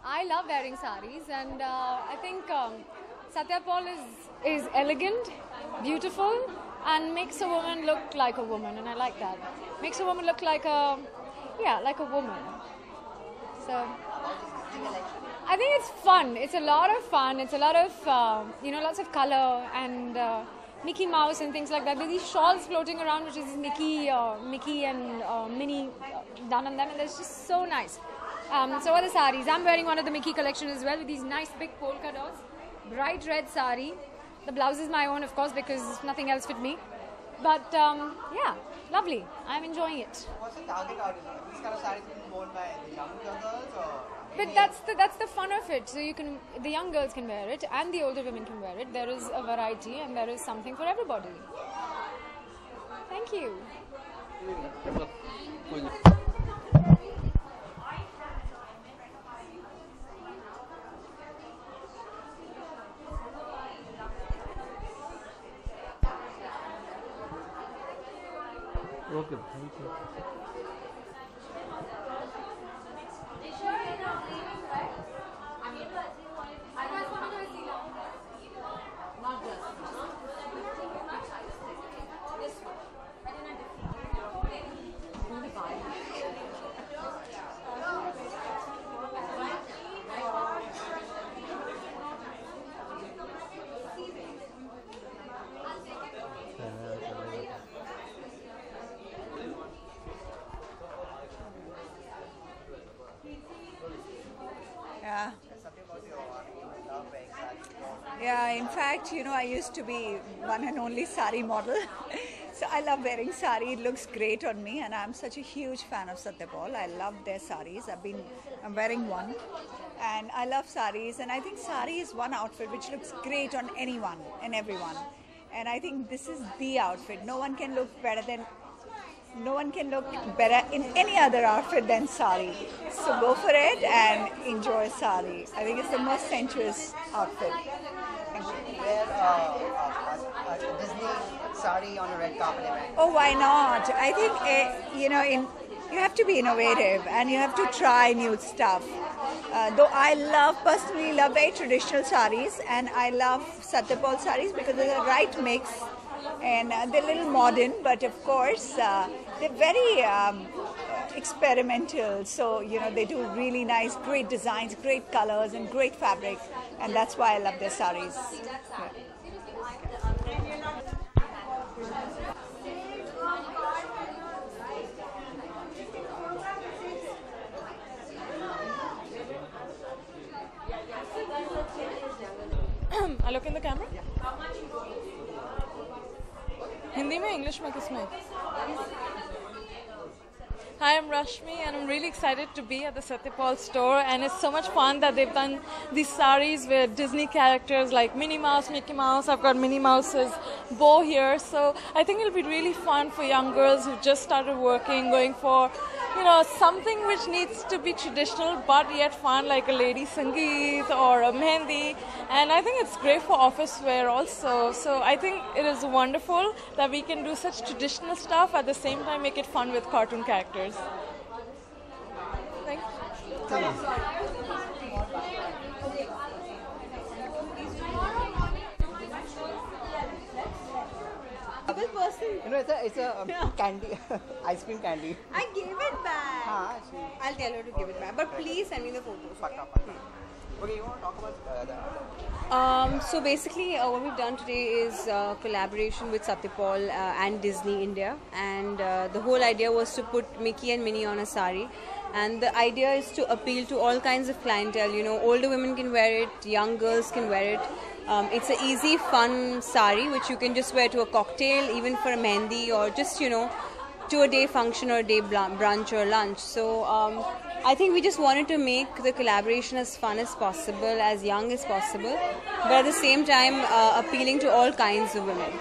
I love wearing saris, and I think Satya Paul is elegant, beautiful, and makes a woman look like a woman, and I like that. Makes a woman look like a woman. So I think it's fun. It's a lot of fun. It's a lot of lots of color and Mickey Mouse and things like that. There's these shawls floating around, which is Mickey and Minnie done on them, and it's just so nice. So are the saris. I'm wearing one of the Mickey collection as well with these nice big polka dots. Bright red sari. The blouse is my own, of course, because nothing else fit me. But yeah, lovely. I'm enjoying it. What's the target audience? These kind of saris being worn by the younger girls or? But that's the fun of it. So the young girls can wear it and the older women can wear it. There is a variety and there is something for everybody. Thank you. Okay, thank you. Yeah. Yeah, in fact, I used to be one and only sari model. So I love wearing sari. It looks great on me, and I'm such a huge fan of Satya Paul. I love their saris. I'm wearing one, and I love saris. And I think sari is one outfit which looks great on anyone and everyone. And I think this is the outfit. No one can look better in any other outfit than sari. So go for it and enjoy sari. I think it's the most sensuous outfit. Thank you. Wear a Disney sari on a red carpet event. Oh, why not? I think, you have to be innovative and you have to try new stuff. Though I personally love very traditional saris, and I love Satya Paul saris because they're the right mix, and they're a little modern, but of course they're very experimental. So they do really nice, great designs, great colors, and great fabric, and that's why I love their saris. Yeah. I look in the camera? Hindi mein, English mein, kis mein? Hi, I'm Rashmi and I'm really excited to be at the Satya Paul store, and it's so much fun that they've done these saris with Disney characters like Minnie Mouse, Mickey Mouse. I've got Minnie Mouse's bow here, so I think it'll be really fun for young girls who just started working, going for something which needs to be traditional but yet fun, like a lady sangeet or a mehendi. And I think it's great for office wear also. So I think it is wonderful that we can do such traditional stuff at the same time make it fun with cartoon characters. Thank you. It's a candy, ice cream candy. I gave it back. I'll tell her to give it back. But please send me the photos. Okay, you want to talk about So basically what we've done today is collaboration with Satya Paul and Disney India, and the whole idea was to put Mickey and Minnie on a sari, and the idea is to appeal to all kinds of clientele. Older women can wear it, young girls can wear it, It's an easy, fun sari which you can just wear to a cocktail, even for a mehndi, or just, to a day function or a day brunch or lunch. So I think we just wanted to make the collaboration as fun as possible, as young as possible, but at the same time appealing to all kinds of women.